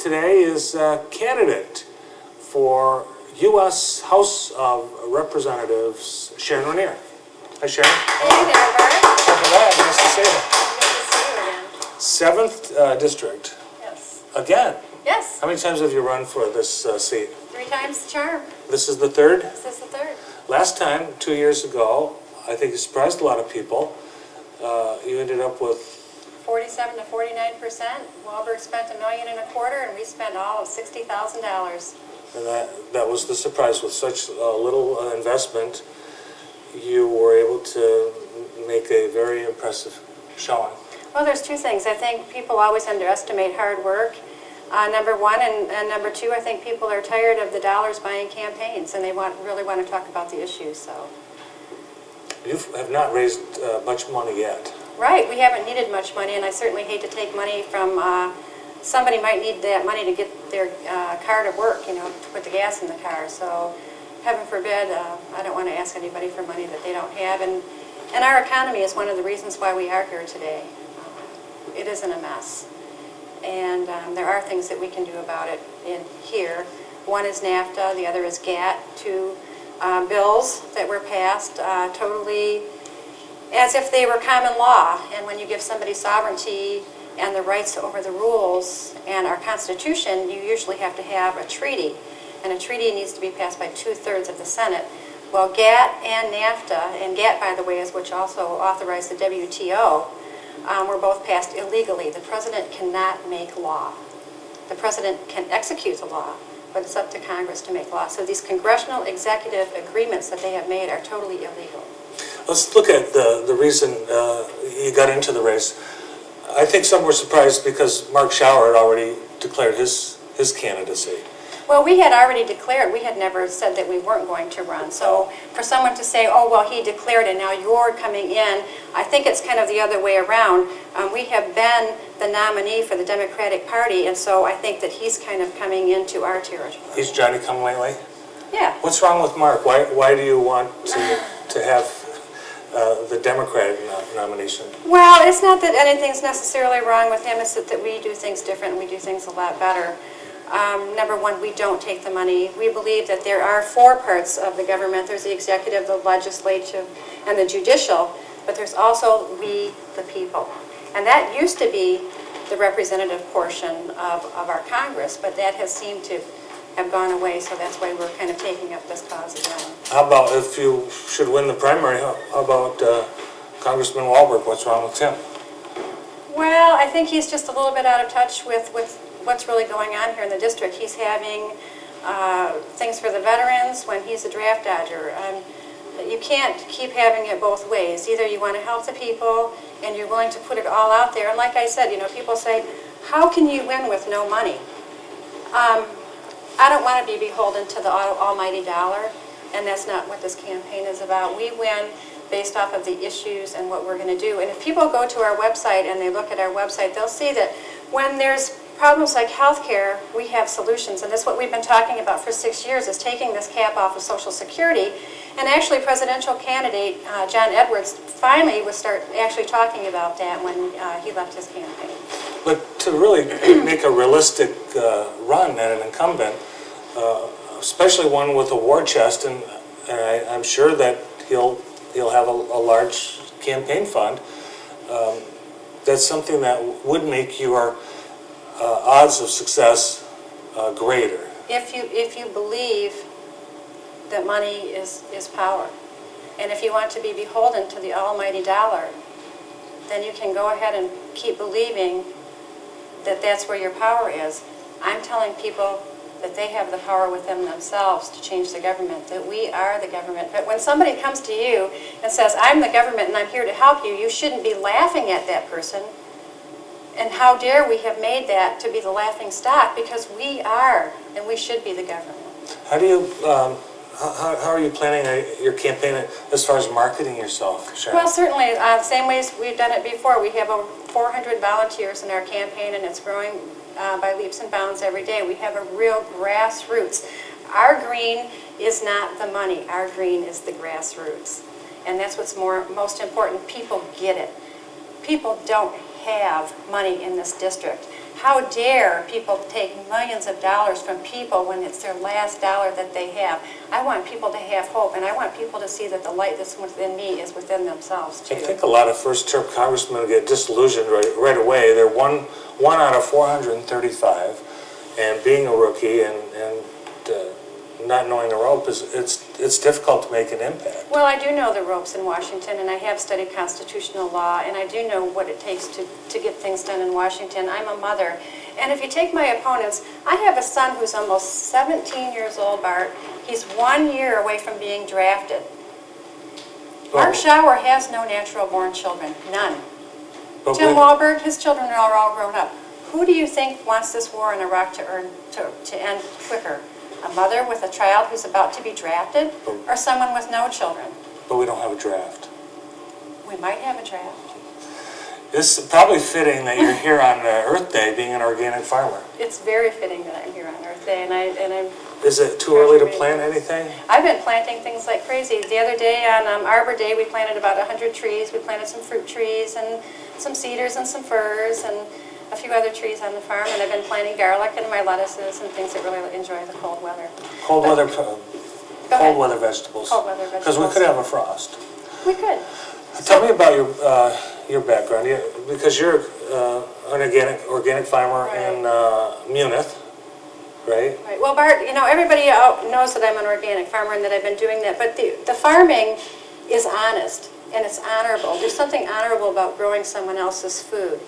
today is candidate for U.S. House of Representatives, Sharon Renier. Hi, Sharon. Hey there, Bart. Welcome back. Nice to see you. Good to see you again. 7th District. Yes. Again. Yes. How many times have you run for this seat? 3 times the charm. This is the third? This is the third. Last time, 2 years ago, I think you surprised a lot of people. You ended up with 47 to 49%. Wahlberg spent $1.25 million, and we spent all of $60,000. and that was the surprise. With such little investment, you were able to make a very impressive showing. Well, there's 2 things. I think people always underestimate hard work, number 1, and number 2, I think people are tired of the dollars buying campaigns, and they really want to talk about the issues. So. You have not raised much money yet. Right, we haven't needed much money, and I certainly hate to take money from, somebody might need that money to get their car to work, to put the gas in the car. So, heaven forbid, I don't want to ask anybody for money that they don't have. And our economy is one of the reasons why we are here today. It isn't a mess. And there are things that we can do about it in here. One is NAFTA, the other is GATT, 2 bills that were passed totally as if they were common law. And when you give somebody sovereignty and the rights over the rules and our Constitution, you usually have to have a treaty. And a treaty needs to be passed by 2/3 of the Senate. Well, GATT and NAFTA, and GATT, by the way, is which also authorized the WTO, were both passed illegally. The president cannot make law. The president can execute the law, but it's up to Congress to make law. So these congressional executive agreements that they have made are totally illegal. Let's look at the reason you got into the race. I think some were surprised because Mark Schauer had already declared his candidacy. Well, we had already declared. We had never said that we weren't going to run. So for someone to say, oh, well, he declared and now you're coming in, I think it's kind of the other way around. We have been the nominee for the Democratic Party, and so I think that he's kind of coming into our territory. He's Johnny come lately? Yeah. What's wrong with Mark? Why do you want to have the Democratic nomination? Well, it's not that anything's necessarily wrong with him. It's that we do things different. We do things a lot better. Number 1, we don't take the money. We believe that there are 4 parts of the government. There's the executive, the legislative, and the judicial. But there's also we, the people. And that used to be the representative portion of our Congress, but that has seemed to have gone away, so that's why we're kind of taking up this cause again. How about if you should win the primary, how about Congressman Wahlberg? What's wrong with him? Well, I think he's just a little bit out of touch with what's really going on here in the district. He's having things for the veterans when he's a draft dodger. You can't keep having it both ways. Either you want to help the people and you're willing to put it all out there. And like I said, people say, how can you win with no money? I don't want to be beholden to the almighty dollar, and that's not what this campaign is about. We win based off of the issues and what we're going to do. And if people go to our website and they look at our website, they'll see that when there's problems like healthcare, we have solutions. And that's what we've been talking about for 6 years, is taking this cap off of Social Security. And actually, presidential candidate John Edwards finally would start actually talking about that when he left his campaign. But to really make a realistic run at an incumbent, especially one with a war chest, and I'm sure that he'll have a large campaign fund, that's something that would make your odds of success greater. If you believe that money is power, and if you want to be beholden to the almighty dollar, then you can go ahead and keep believing that that's where your power is. I'm telling people that they have the power within themselves to change the government, that we are the government. But when somebody comes to you and says, I'm the government and I'm here to help you, you shouldn't be laughing at that person. And how dare we have made that to be the laughing stock, because we are, and we should be the government. How do you, how are you planning your campaign as far as marketing yourself, Sharon? Well, certainly, the same ways we've done it before. We have over 400 volunteers in our campaign, and it's growing by leaps and bounds every day. We have a real grassroots. Our green is not the money. Our green is the grassroots. And that's what's most important. People get it. People don't have money in this district. How dare people take millions of dollars from people when it's their last dollar that they have? I want people to have hope, and I want people to see that the light that's within me is within themselves, too. I think a lot of first-term congressmen get disillusioned right away. They're one out of 435, and being a rookie and not knowing the ropes, it's difficult to make an impact. Well, I do know the ropes in Washington, and I have studied constitutional law, and I do know what it takes to get things done in Washington. I'm a mother. And if you take my opponents, I have a son who's almost 17 years old, Bart. He's 1 year away from being drafted. Mark Schauer has no natural-born children, none. Jim Wahlberg, his children are all grown up. Who do you think wants this war in Iraq to end quicker? A mother with a child who's about to be drafted, or someone with no children? But we don't have a draft. We might have a draft. It's probably fitting that you're here on Earth Day being an organic farmer. It's very fitting that I'm here on Earth Day, and I'm... Is it too early to plant anything? I've been planting things like crazy. The other day on Arbor Day, we planted about 100 trees. We planted some fruit trees and some cedars and some firs and a few other trees on the farm, and I've been planting garlic and my lettuces and things that really enjoy the cold weather. Cold weather vegetables. Cold weather vegetables. Because we could have a frost. We could. Tell me about your background, because you're an organic farmer in Munich, right? Right. Well, Bart, everybody knows that I'm an organic farmer and that I've been doing that, but the farming is honest and it's honorable. There's something honorable about growing someone else's food.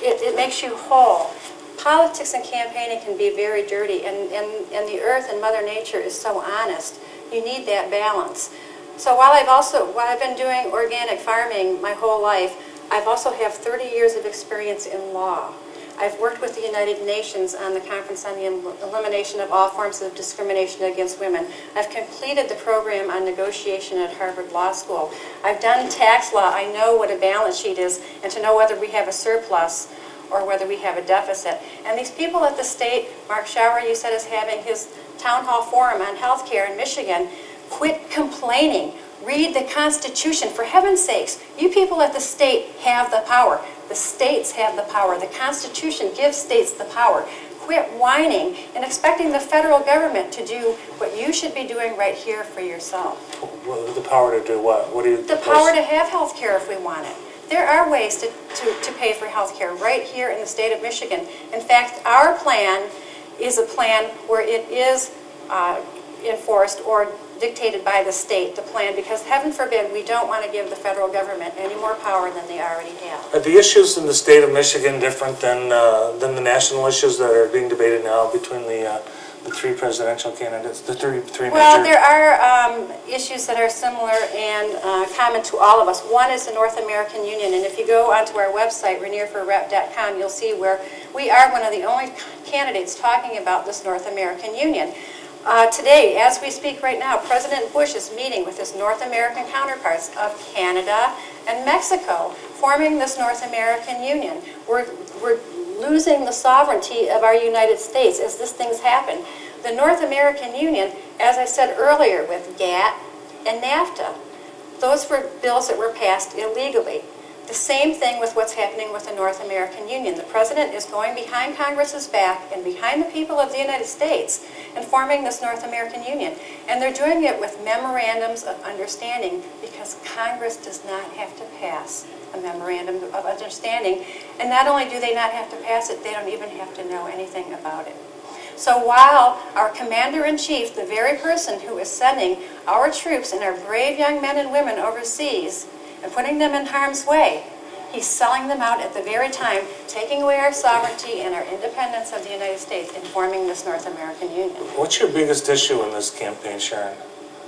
It makes you whole. Politics and campaigning can be very dirty, and the earth and Mother Nature is so honest. You need that balance. So while I've been doing organic farming my whole life, I've also have 30 years of experience in law. I've worked with the United Nations on the Conference on the Elimination of All Forms of Discrimination Against Women. I've completed the program on negotiation at Harvard Law School. I've done tax law. I know what a balance sheet is, and to know whether we have a surplus or whether we have a deficit. And these people at the state, Mark Schauer, you said, is having his town hall forum on health care in Michigan. Quit complaining. Read the Constitution. For heaven's sakes, you people at the state have the power. The states have the power. The Constitution gives states the power. Quit whining and expecting the federal government to do what you should be doing right here for yourself. Well, the power to do what? What do you? The power to have health care if we want it. There are ways to pay for health care right here in the state of Michigan. In fact, our plan is a plan where it is enforced or dictated by the state, the plan, because heaven forbid we don't want to give the federal government any more power than they already have. Are the issues in the state of Michigan different than the national issues that are being debated now between the three presidential candidates, the three Well, major? there are issues that are similar and common to all of us. One is the North American Union, and if you go onto our website, renierforrep.com, you'll see where we are one of the only candidates talking about this North American Union. Today, as we speak right now, President Bush is meeting with his North American counterparts of Canada and Mexico, forming this North American Union. We're losing the sovereignty of our United States as these things happen. The North American Union, as I said earlier, with GATT and NAFTA, those were bills that were passed illegally. The same thing with what's happening with the North American Union. The President is going behind Congress's back and behind the people of the United States and forming this North American Union. And they're doing it with memorandums of understanding because Congress does not have to pass a memorandum of understanding. And not only do they not have to pass it, they don't even have to know anything about it. So while our Commander-in-Chief, the very person who is sending our troops and our brave young men and women overseas and putting them in harm's way, he's selling them out at the very time, taking away our sovereignty and our independence of the United States and forming this North American Union. What's your biggest issue in this campaign, Sharon?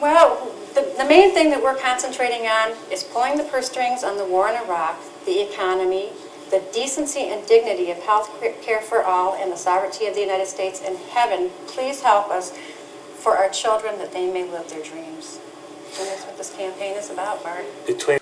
Well, the main thing that we're concentrating on is pulling the purse strings on the war in Iraq, the economy, the decency and dignity of health care for all, and the sovereignty of the United States. And heaven, please help us for our children that they may live their dreams. And that's what this campaign is about, Bart. Between